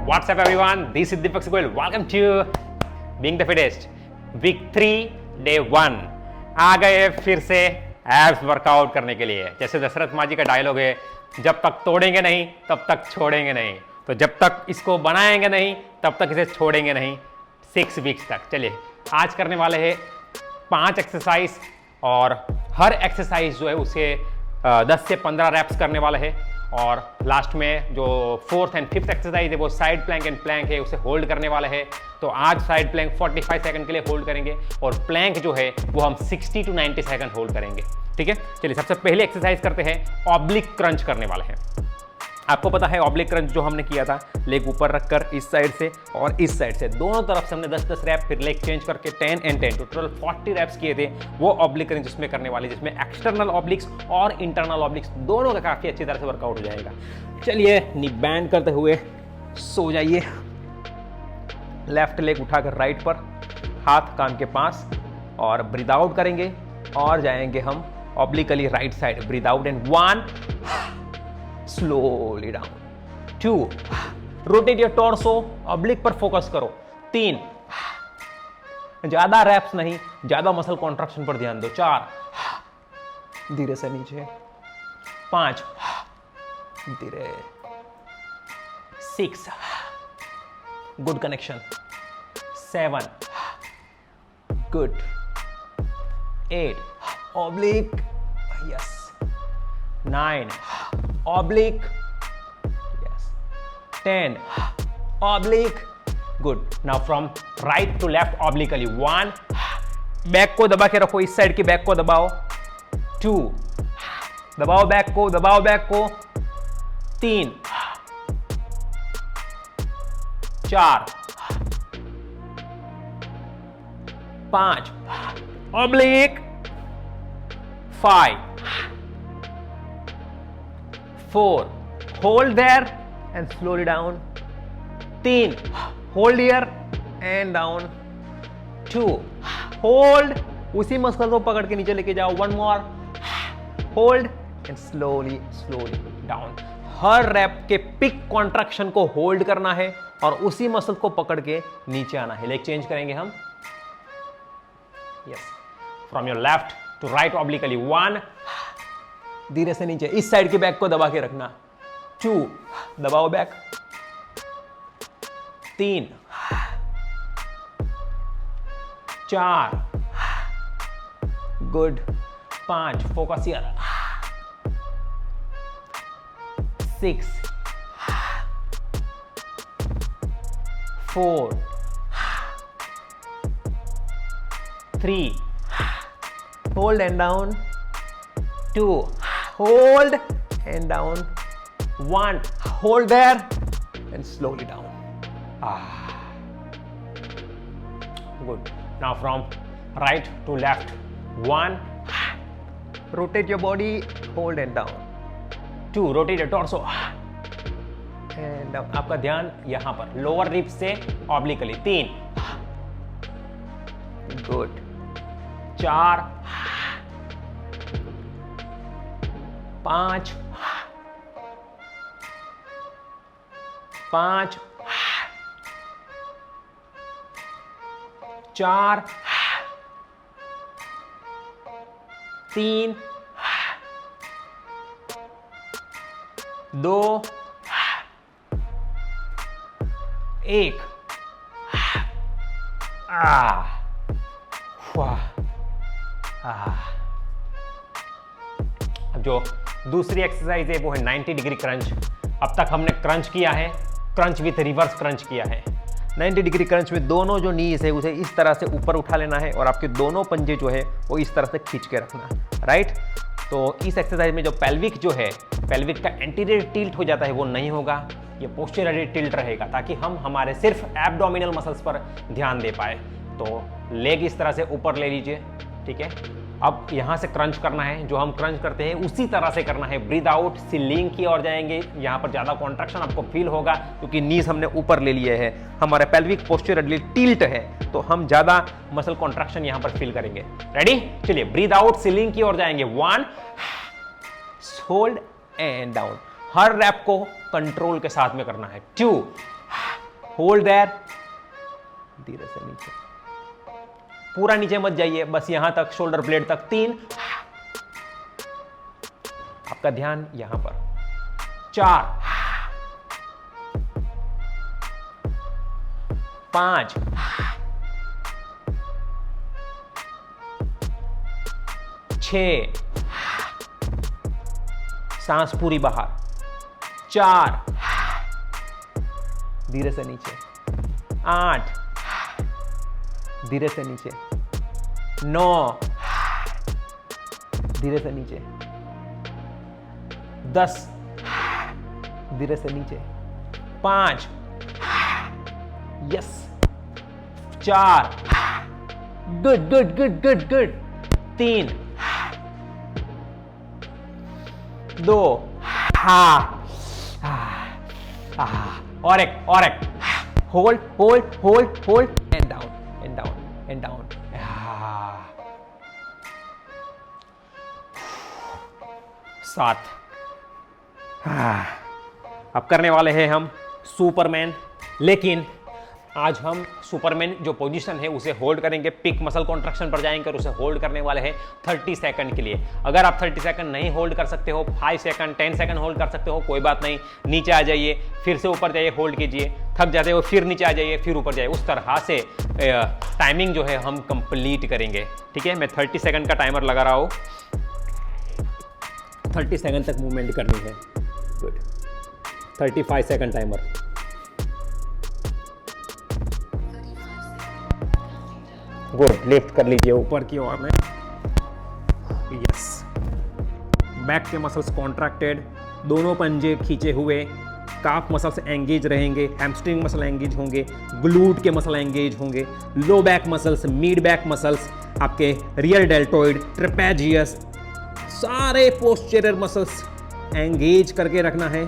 What's up everyone? This is Deepak Sigwal. Welcome to Being the Fittest. Week 3 Day 1 आ गए फिर से abs workout करने के लिए। जैसे दशरथ माँ जी का डायलॉग है, जब तक तोड़ेंगे नहीं तब तक छोड़ेंगे नहीं। तो जब तक इसको बनाएंगे नहीं तब तक इसे छोड़ेंगे नहीं 6 वीक्स तक। चलिए आज करने वाले हैं 5 एक्सरसाइज और हर एक्सरसाइज जो है उसे 10 से 15 रैप्स करने वाला है। और लास्ट में जो 4th एंड 5th एक्सरसाइज है वो साइड प्लैंक एंड प्लैंक है, उसे होल्ड करने वाला है। तो आज साइड प्लैंक 45 सेकंड के लिए होल्ड करेंगे और प्लैंक जो है वो हम 60 to 90 सेकंड होल्ड करेंगे। ठीक है, चलिए सबसे पहले एक्सरसाइज करते हैं। ऑब्लिक क्रंच करने वाले हैं। आपको पता है ऑब्लिक क्रंच जो हमने किया था, लेग ऊपर रखकर इस साइड से और इस साइड से दोनों तरफ से हमने 10-10 रैप, फिर लेग चेंज करके 10 एंड 10 टोटल 40 रैप्स किए थे। वो ऑब्लिक क्रंच जिसमें करने वाले, जिसमें एक्सटर्नल ऑब्लिक्स और इंटरनल ऑब्लिक्स दोनों का काफी अच्छी तरह से वर्कआउट हो जाएगा। चलिए नी बैंड करते हुए सो जाइए। लेफ्ट लेग उठाकर राइट पर, हाथ कान के पास, और ब्रीथ आउट करेंगे और जाएंगे हम obliquely right side. Breathe out and 1, slowly down, 2, rotate your torso, oblique पर फोकस करो, 3, ज्यादा रैप्स नहीं, ज्यादा मसल कॉन्ट्रैक्शन पर ध्यान दो, 4, धीरे से नीचे, 5, धीरे, 6, good connection, 7, good, 8, oblique, yes, 9, oblique, yes, 10, oblique, good. Now from right to left obliquely, 1, back को दबा के रखो, इस साइड की बैक को दबाओ, 2, दबाओ बैक को, दबाओ बैक को, 3, 4, 5, oblique, 5, 4, hold there and slowly down, 3, hold here and down, 2, hold, उसी मसल को पकड़ के नीचे लेके जाओ, 1 more, hold and slowly down। हर रैप के पिक कॉन्ट्रैक्शन को होल्ड करना है और उसी मसल को पकड़ के नीचे आना है। लेग चेंज करेंगे हम, yes, from your left to right obliquely, 1, धीरे से नीचे, इस साइड की बैक को दबा के रखना, 2, दबाओ back, 3, 4, good, 5, focus here, 6, 4, 3, hold and down, 2, hold and down, 1, hold there and slowly down. Good. Now from right to left, 1, rotate your body, hold and down, 2, rotate your torso and down. आपका ध्यान यहां पर lower rib से obliquely, 3, good, 4, 5, 4, 3, 2, 1, अब जो दूसरी exercise है वो है 90 डिग्री क्रंच। अब तक हमने क्रंच किया है, क्रंच विथ रिवर्स क्रंच किया है। 90 डिग्री क्रंच में दोनों जो नीज है उसे इस तरह से ऊपर उठा लेना है और आपके दोनों पंजे जो है वो इस तरह से खींच के रखना है, राइट। तो इस एक्सरसाइज में जो पेल्विक जो है, पेल्विक का एंटीरियर टिल्ट हो जाता है वो नहीं होगा, ये पोस्टीरियर टिल्ट रहेगा, ताकि हम हमारे सिर्फ एब्डोमिनल मसल्स पर ध्यान दे पाए। तो लेग इस तरह से ऊपर ले लीजिए, ठीक है। अब यहाँ से क्रंच करना है, जो हम क्रंच करते हैं उसी तरह से करना है। ब्रीथ आउट, सीलिंग की ओर जाएंगे, यहाँ पर ज़्यादा कॉन्ट्रैक्शन आपको फील होगा क्योंकि नीज हमने ऊपर ले लिए है, हमारा पेल्विक पोस्चर टिल्ट है, तो हम ज़्यादा मसल कॉन्ट्रैक्शन यहाँ पर फील करेंगे। रेडी, चलिए ब्रीथ आउट, सीलिंग की ओर जाएंगे, 1, होल्ड एंड डाउन। हर रैप को कंट्रोल के साथ में करना है, 2, होल्ड देयर, धीरे से नीचे, पूरा नीचे मत जाइए, बस यहां तक, शोल्डर ब्लेड तक। 3, आपका ध्यान यहां पर। 4, 5, 6, सांस पूरी बाहर। 4, धीरे से नीचे। 8, धीरे से नीचे। 9, धीरे से नीचे। 10, धीरे से नीचे। 5, yes. 4, good good good good good. 3, 2, और एक, hold hold hold hold, and down and down and down. 7, अब करने वाले हैं हम सुपरमैन, लेकिन आज हम सुपरमैन जो पोजीशन है उसे होल्ड करेंगे, पिक मसल कॉन्ट्रैक्शन पर जाएंगे और उसे होल्ड करने वाले हैं 30 सेकंड के लिए। अगर आप 30 सेकंड नहीं होल्ड कर सकते हो, 5 सेकंड 10 सेकंड होल्ड कर सकते हो, कोई बात नहीं, नीचे आ जाइए, फिर से ऊपर जाइए, होल्ड कीजिए, थक जाते हो फिर नीचे आ जाइए, फिर ऊपर जाइए। उस तरह से टाइमिंग जो है हम कंप्लीट करेंगे, ठीक है। मैं 30 सेकंड का टाइमर लगा रहा हूँ, 30 सेकंड तक मूवमेंट करनी है। Good. 35 second timer. Good, lift कर लीजिए ऊपर की ओर में। यस, बैक के मसल्स कॉन्ट्रैक्टेड, दोनों पंजे खींचे हुए, काफ मसल्स एंगेज रहेंगे, हैमस्ट्रिंग मसल एंगेज होंगे, ग्लूट के मसल एंगेज होंगे, low back muscles, mid back muscles, आपके रियल डेल्टोइड, ट्रेपेजियस, सारे पोस्चरल मसल्स एंगेज करके रखना है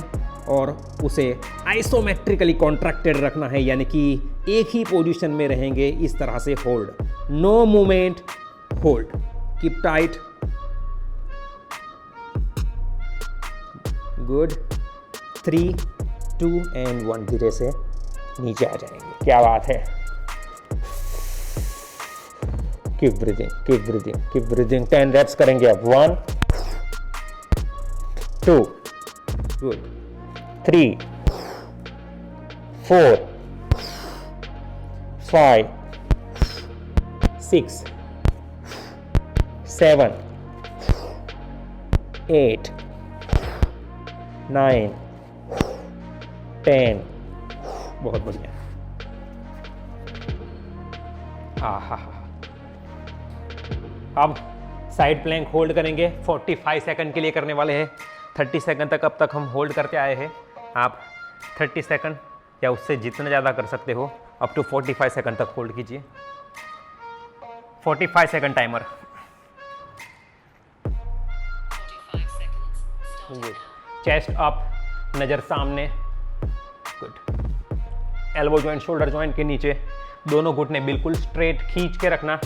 और उसे आइसोमेट्रिकली कॉन्ट्रैक्टेड रखना है, यानी कि एक ही पोजीशन में रहेंगे, इस तरह से hold, no movement, hold, keep tight. Good. 3, 2 and 1, धीरे से नीचे आ जाएंगे। क्या बात है। Keep breathing, keep breathing, keep breathing. 10 reps करेंगे अब। 1, 2, गुड, 3, 4, 5, 6, 7, 8, 9, 10। बहुत बढ़िया। अब साइड प्लैंक होल्ड करेंगे, 45 सेकंड के लिए करने वाले हैं। 30 सेकंड तक अब तक हम होल्ड करके आए हैं। आप 30 सेकंड या उससे जितना ज़्यादा कर सकते हो, अप टू 45 सेकंड तक होल्ड कीजिए। 45 सेकंड टाइमर। चेस्ट अप, नज़र सामने। Good. Elbow joint shoulder joint के नीचे, दोनों घुटने बिल्कुल स्ट्रेट खींच के रखना।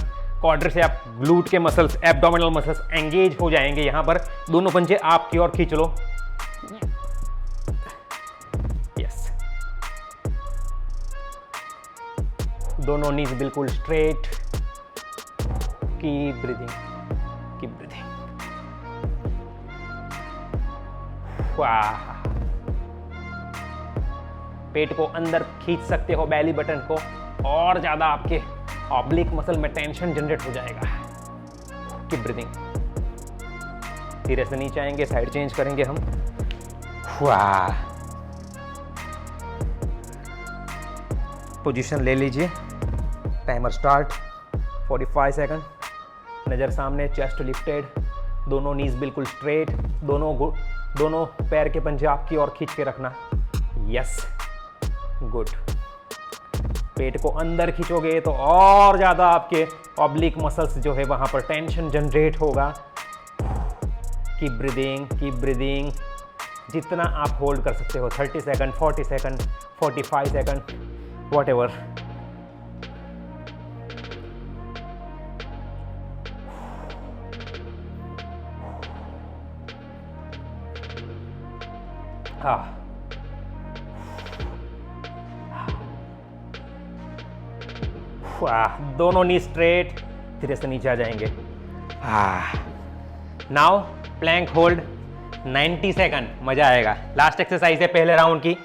क्वाड्र से आप ग्लूट के मसल्स, एब्डोमिनल मसल्स एंगेज हो जाएंगे। यहां पर दोनों पंजे आपकी ओर खींच लो। यस, दोनों नीज बिल्कुल straight. Keep breathing, keep breathing. वाह। पेट को अंदर खींच सकते हो, बेली बटन को, और ज्यादा आपके ऑब्लिक मसल में टेंशन जनरेट हो जाएगा। Keep breathing. धीरे से नीचे आएंगे, साइड चेंज करेंगे हम। वाह। पोजीशन ले लीजिए। Timer start. 45 सेकंड। नजर सामने, चेस्ट लिफ्टेड, दोनों नीज बिल्कुल स्ट्रेट, दोनों पैर के पंजे आपकी ओर खींच के रखना। Yes, good. पेट को अंदर खींचोगे तो और ज्यादा आपके ऑब्लिक मसल्स जो है वहां पर टेंशन जनरेट होगा। Keep breathing, keep breathing. जितना आप होल्ड कर सकते हो, 30 second, 40 second, 45 second, what ever. वाह, दोनों नी स्ट्रेट, धीरे से नीचे आ जाएंगे। नाउ प्लैंक होल्ड 90 सेकंड, मजा आएगा। लास्ट एक्सरसाइज है पहले राउंड की,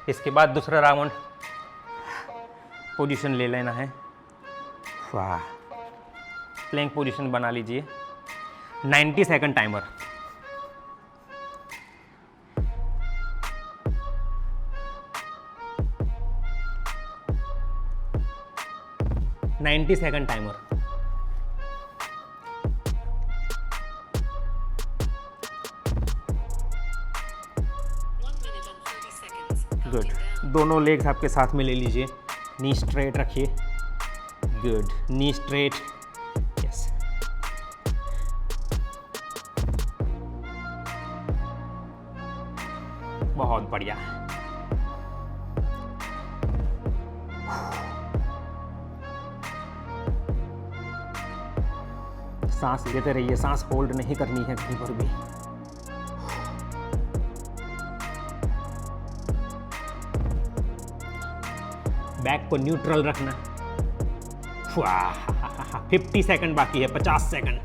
इसके बाद दूसरा राउंड। पोजीशन ले लेना है। वाह, प्लैंक पोजीशन बना लीजिए। 90 second timer. Second timer. Good, दोनों लेग्स आपके साथ में ले लीजिए, नी स्ट्रेट रखिए। Good, knee straight, yes. बहुत बढ़िया। सांस लेते रहिए, सांस होल्ड नहीं करनी है कहीं पर भी। बैक को न्यूट्रल रखना। 50 सेकंड बाकी है, 50 सेकंड।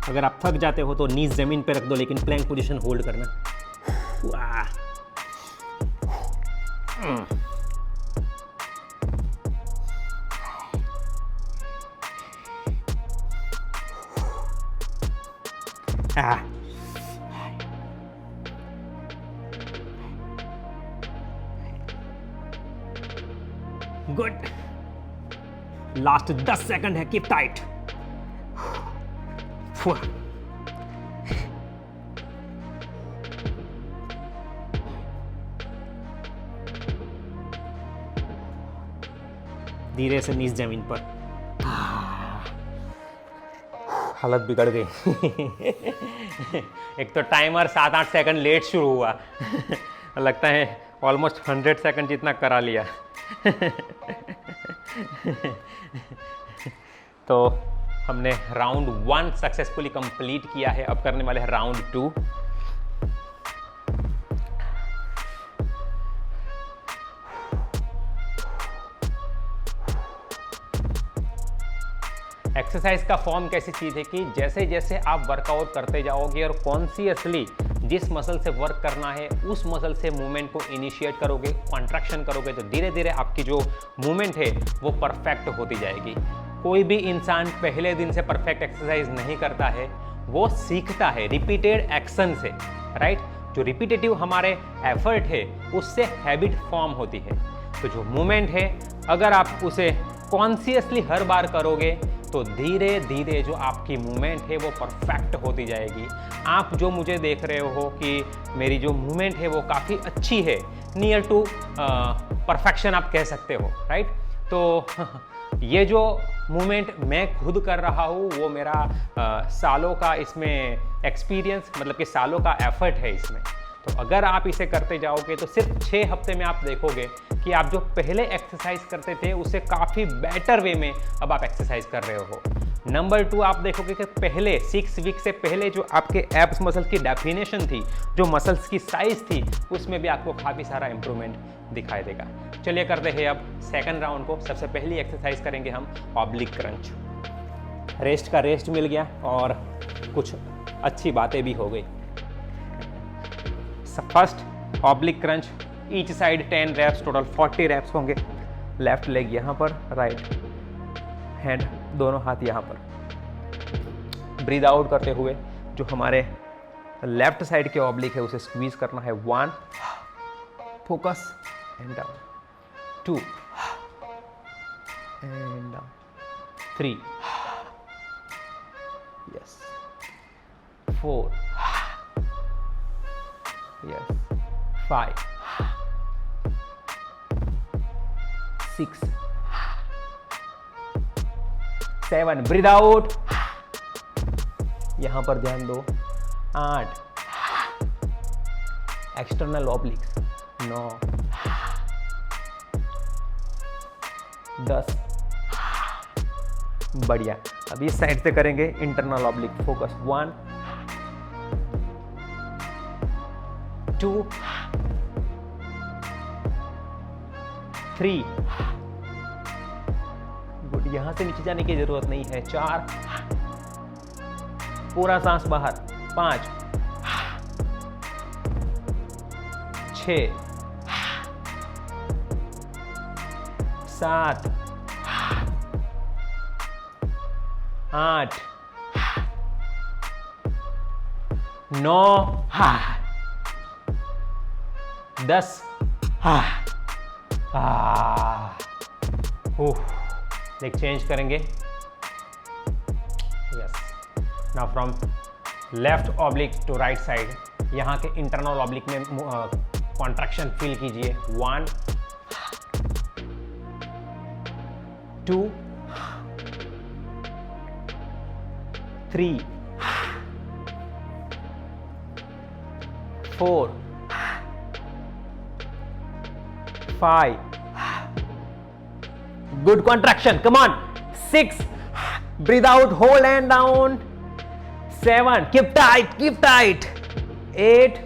अगर आप थक जाते हो तो नीज जमीन पे रख दो, लेकिन प्लैंक पोजीशन होल्ड करना। गुड, लास्ट 10 सेकंड है, कीप टाइट। धीरे से नीचे जमीन पर। हालत बिगड़ गई। एक तो टाइमर 7-8 सेकंड लेट शुरू हुआ। लगता है ऑलमोस्ट 100 सेकंड जितना करा लिया। तो हमने राउंड 1 सक्सेसफुली कंप्लीट किया है। अब करने वाले हैं राउंड 2। एक्सरसाइज का फॉर्म कैसी चीज़ है कि जैसे जैसे आप वर्कआउट करते जाओगे और कॉन्शियसली जिस मसल से वर्क करना है उस मसल से मूवमेंट को इनिशिएट करोगे, कॉन्ट्रैक्शन करोगे, तो धीरे धीरे आपकी जो मूवमेंट है वो परफेक्ट होती जाएगी। कोई भी इंसान पहले दिन से परफेक्ट एक्सरसाइज नहीं करता है, वो सीखता है रिपीटेड एक्शन से, राइट। जो रिपीटेटिव हमारे एफर्ट है उससे हैबिट फॉर्म होती है। तो जो मूवमेंट है अगर आप उसे कॉन्शियसली हर बार करोगे तो धीरे धीरे जो आपकी मूवमेंट है वो परफेक्ट होती जाएगी। आप जो मुझे देख रहे हो कि मेरी जो मूवमेंट है वो काफ़ी अच्छी है, नियर टू परफेक्शन आप कह सकते हो, राइट। तो ये जो मूवमेंट मैं खुद कर रहा हूँ वो मेरा सालों का इसमें एक्सपीरियंस, मतलब कि सालों का एफर्ट है इसमें। तो अगर आप इसे करते जाओगे तो सिर्फ 6 हफ्ते में आप देखोगे कि आप जो पहले एक्सरसाइज करते थे उससे काफ़ी बेटर वे में अब आप एक्सरसाइज कर रहे हो। नंबर 2, आप देखोगे कि पहले 6 वीक से पहले जो आपके एब्स मसल की डेफिनेशन थी, जो मसल्स की साइज थी, उसमें भी आपको काफ़ी सारा इंप्रूवमेंट दिखाई देगा। चलिए करते हैं अब सेकंड राउंड को। सबसे पहली एक्सरसाइज करेंगे हम ऑब्लिक क्रंच। रेस्ट का रेस्ट मिल गया और कुछ अच्छी बातें भी हो गई। First oblique crunch, each side 10 reps, total 40 reps होंगे। लेफ्ट लेग यहाँ पर, राइट हैंड, दोनों हाथ यहाँ पर। ब्रीद आउट करते हुए जो हमारे लेफ्ट साइड के ऑब्लिक है उसे स्क्वीज करना है। 1, focus and down, 2 and down, 3, yes, 4, yes, 5, 6, 7, breathe out, यहां पर ध्यान दो। 8, एक्सटर्नल ऑब्लिक्स, 9, 10, बढ़िया। अब इस साइड से करेंगे इंटरनल ऑब्लिक। फोकस, 1, 2 3 गुड, यहां से नीचे जाने की जरूरत नहीं है। 4 पूरा सांस बाहर। 5 6 7 8 9 10 लेग चेंज करेंगे। Yes, now from left oblique to right side, यहां के इंटरनल ऑब्लिक में कॉन्ट्रैक्शन फील कीजिए। 1 2 3 4 5 good contraction, come on। 6 breathe out, hold and down। 7 keep tight, 8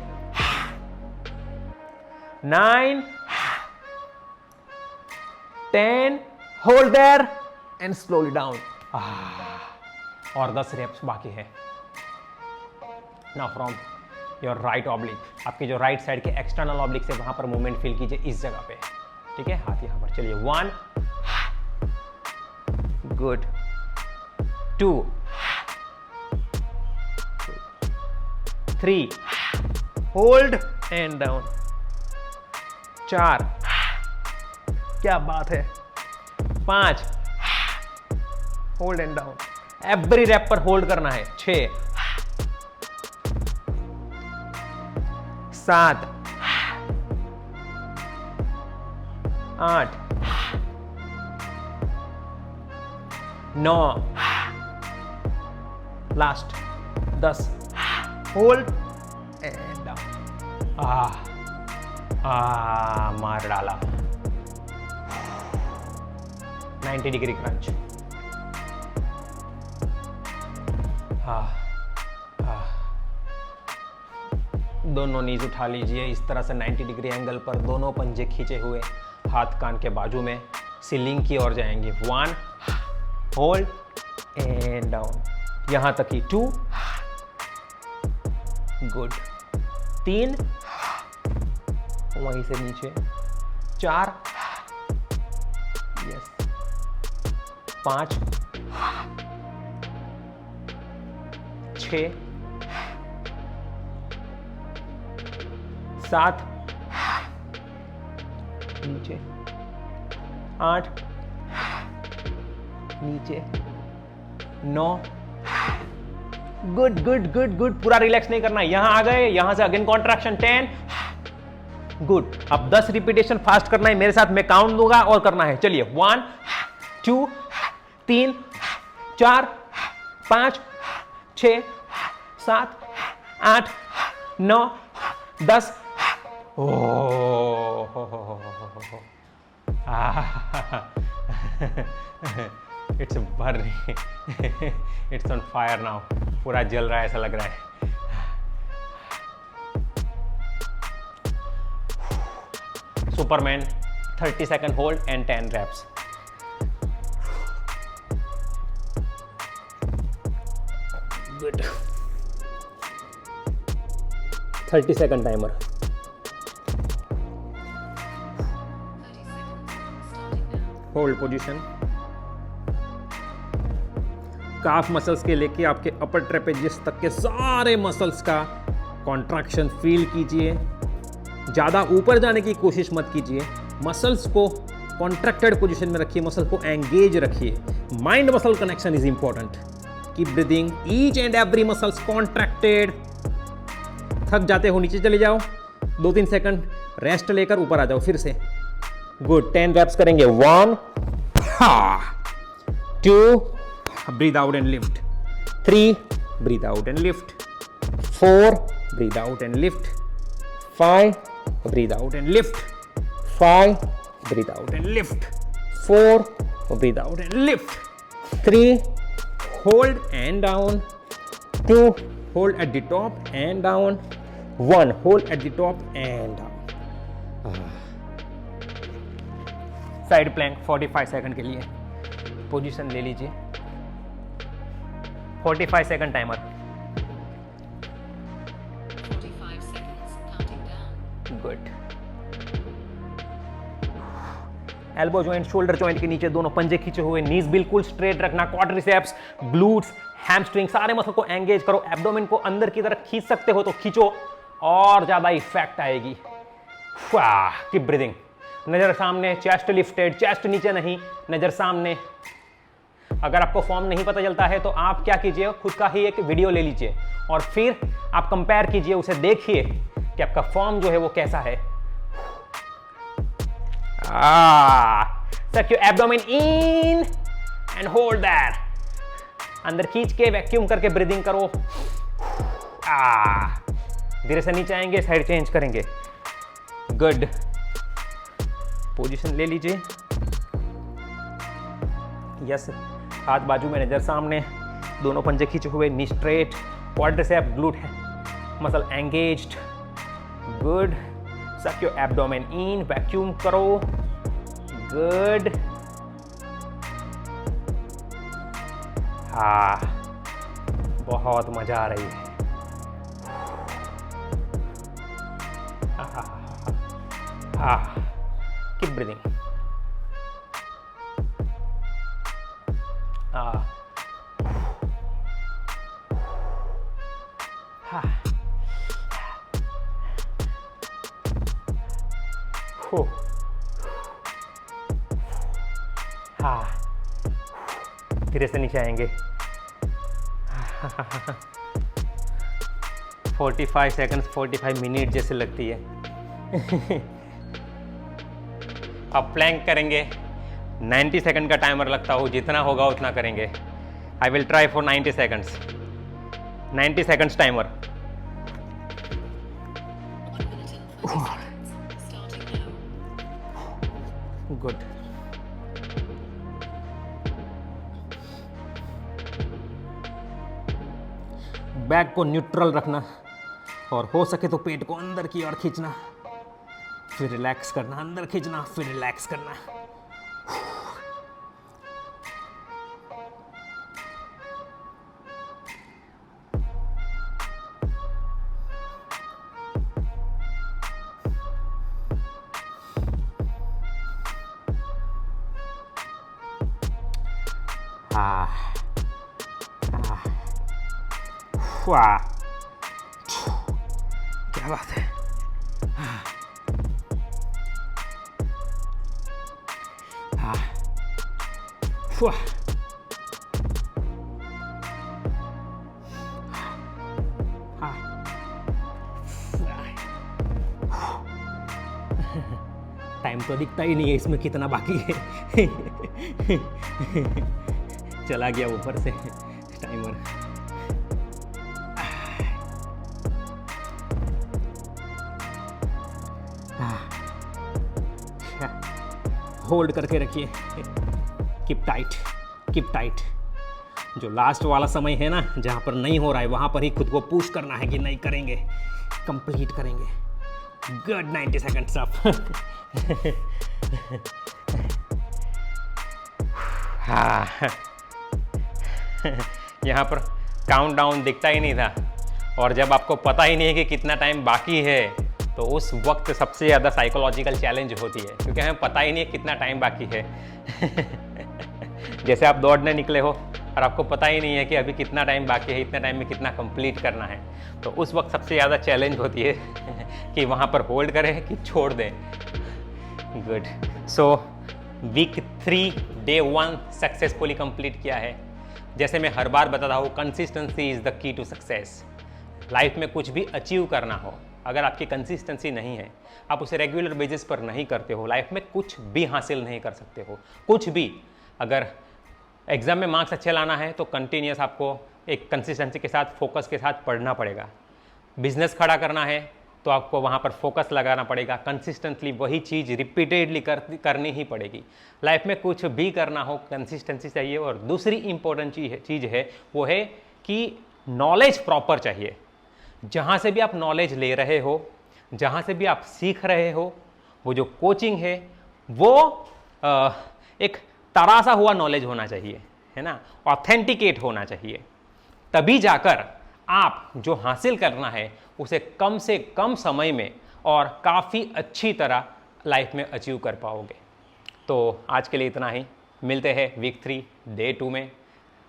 9 10 hold there and slowly down। और 10 reps बाकी है। now from your right oblique, आपकी जो right side के एक्सटर्नल ऑब्लिक से वहां पर मूवमेंट फील कीजिए इस जगह पे। ठीक है, हाथ यहां पर। चलिए 1 गुड, 2 3 होल्ड एंड डाउन। 4 क्या बात है। 5 hold and down, every rep पर होल्ड करना है। 6 7 8 9 लास्ट 10 होल्ड एंड डाउन। मार डाला। 90 डिग्री क्रंच। दोनों नीज उठा लीजिए इस तरह से 90 डिग्री एंगल पर, दोनों पंजे खींचे हुए, हाथ कान के बाजू में, सीलिंग की ओर जाएंगे। 1 होल्ड एंड डाउन, यहां तक ही। 2 गुड, 3 वहीं से नीचे। 4 यस, 5 6 7 नीचे, 8 नीचे, 9 गुड गुड गुड गुड, पूरा रिलैक्स नहीं करना। यहां आ गए, यहां से अगेन कॉन्ट्रैक्शन। 10 गुड। अब 10 रिपीटेशन फास्ट करना है मेरे साथ, मैं काउंट दूंगा और करना है। चलिए 1 2 3 4 5 6 7 8 9 10। It's burning, it's on fire now, पूरा जल रहा है ऐसा लग रहा है। Superman 30 second hold and 10 reps। Good, 30 second timer. Hold position. Calf muscles के लेके आपके अपर ट्रेपेजियस तक के सारे मसल्स का कॉन्ट्रैक्शन फील कीजिए। ज़्यादा ऊपर जाने की कोशिश मत कीजिए, मसल्स को कॉन्ट्रैक्टेड पोजीशन में रखिए, मसल को एंगेज रखिए। Mind muscle connection is important. Keep breathing, each and every muscles contracted. थक जाते हो नीचे चले जाओ, 2-3 सेकंड रेस्ट लेकर ऊपर आ जाओ फिर से। गुड, 10 reps करेंगे। 1 2 breathe out and lift, 3 breathe out and lift, 4 breathe out and lift, 5 breathe out and lift, 5 breathe out and lift, 4 breathe out and lift, 3 hold and down, 2 hold at the top and down, 1, hold at the top and side plank 45 second के लिए position ले लीजिए। 45 second timer. 45 seconds, counting down. Good. Elbow joint, shoulder joint के नीचे दोनों पंजे खींचे हुए, नीज बिल्कुल स्ट्रेट रखना, क्वाड्रिसेप्स, ग्लूट्स, हैमस्ट्रिंग, सारे मसल को एंगेज करो। एब्डोमेन को अंदर की तरफ खींच सकते हो तो खींचो, और ज्यादा इफेक्ट आएगी। Keep breathing. नजर सामने, चेस्ट लिफ्टेड, चेस्ट नीचे नहीं, नजर सामने। अगर आपको फॉर्म नहीं पता चलता है तो आप क्या कीजिए, खुद का ही एक वीडियो ले लीजिए और फिर आप कंपेयर कीजिए, उसे देखिए कि आपका फॉर्म जो है वो कैसा है। Suck your abdomen in and hold that. अंदर खींच के वैक्यूम करके ब्रीदिंग करो। धीरे से नीचे आएंगे, साइड चेंज करेंगे। गुड। पोजीशन ले लीजिए। यस, हाथ बाजू में, नजर सामने, दोनों पंजे खींचे हुए, नी स्ट्रेट, क्वाड्रिसेप, ग्लूट है मसल एंगेज्ड। गुड। सक योर एब्डोमेन इन, वैक्यूम करो। गुड। बहुत मजा आ रही है। Keep breathing. धीरे से नीचे आएंगे। 45 सेकंड्स 45 मिनट जैसे लगती है। अब प्लैंक करेंगे। 90 सेकंड का टाइमर लगता हो, जितना होगा उतना करेंगे। I will try for 90 seconds. 90 seconds timer. 1 minute and 20 seconds, starting now. Good. Back को न्यूट्रल रखना और हो सके तो पेट को अंदर की ओर खींचना, फिर रिलैक्स करना, अंदर खींचना, फिर रिलैक्स करना। वाह, क्या बात है। वाह, टाइम तो दिखता ही नहीं है इसमें कितना बाकी है। चला गया ऊपर से टाइमर। होल्ड करके रखिए। Keep tight, keep tight. जो लास्ट वाला समय है ना, जहाँ पर नहीं हो रहा है, वहाँ पर ही खुद को पुश करना है कि नहीं करेंगे, कंप्लीट करेंगे। गुड। 90 seconds up. हाँ, यहाँ पर काउंटडाउन दिखता ही नहीं था, और जब आपको पता ही नहीं है कि कितना टाइम बाकी है, तो उस वक्त सबसे ज़्यादा साइकोलॉजिकल चैलेंज होती है, क्योंकि हमें पता ही नहीं है कितना टाइम बाकी है। जैसे आप दौड़ने निकले हो और आपको पता ही नहीं है कि अभी कितना टाइम बाकी है, इतने टाइम में कितना कंप्लीट करना है, तो उस वक्त सबसे ज़्यादा चैलेंज होती है कि वहाँ पर होल्ड करें कि छोड़ दें। Good. So week 3 day 1 successfully complete किया है। जैसे मैं हर बार बताता हूँ, consistency is the key to success. Life में कुछ भी अचीव करना हो, अगर आपकी कंसिस्टेंसी नहीं है, आप उसे रेगुलर बेसिस पर नहीं करते हो, लाइफ में कुछ भी हासिल नहीं कर सकते हो। कुछ भी। अगर एग्ज़ाम में मार्क्स अच्छे लाना है तो कंटिन्यूस आपको एक कंसिस्टेंसी के साथ, फोकस के साथ पढ़ना पड़ेगा। बिजनेस खड़ा करना है तो आपको वहाँ पर फोकस लगाना पड़ेगा, कंसिस्टेंटली वही चीज़ रिपीटेडली करनी ही पड़ेगी। लाइफ में कुछ भी करना हो, कंसिस्टेंसी चाहिए। और दूसरी इंपॉर्टेंट चीज़ है वो है कि नॉलेज प्रॉपर चाहिए। जहाँ से भी आप नॉलेज ले रहे हो, जहाँ से भी आप सीख रहे हो, वो जो कोचिंग है वो एक तरासा हुआ नॉलेज होना चाहिए, है ना, ऑथेंटिकेट होना चाहिए। तभी जाकर आप जो हासिल करना है उसे कम से कम समय में और काफ़ी अच्छी तरह लाइफ में अचीव कर पाओगे। तो आज के लिए इतना ही, मिलते हैं वीक 3 डे 2 में।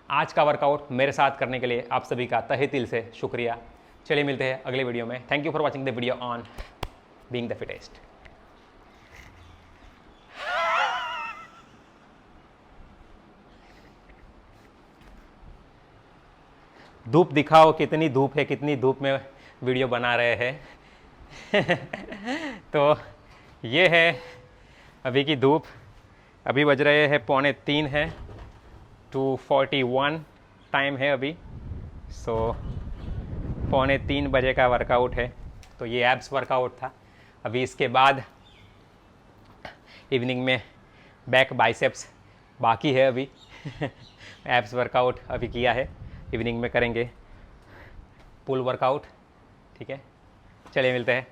आज का वर्कआउट मेरे साथ करने के लिए आप सभी का तहे दिल से शुक्रिया। चलिए मिलते हैं अगले वीडियो में। Thank you for watching the video on being the fittest. धूप दिखाओ, कितनी धूप है, कितनी धूप में वीडियो बना रहे हैं। तो ये है अभी की धूप। अभी बज रहे हैं 2:45 है, 2:41 टाइम है अभी। सो 2:45 बजे का वर्कआउट है। तो ये एब्स वर्कआउट था। अभी इसके बाद इवनिंग में बैक बाइसेप्स बाकी है अभी। एब्स वर्कआउट अभी किया है, इवनिंग में करेंगे पुल वर्कआउट। ठीक है, चलिए मिलते हैं।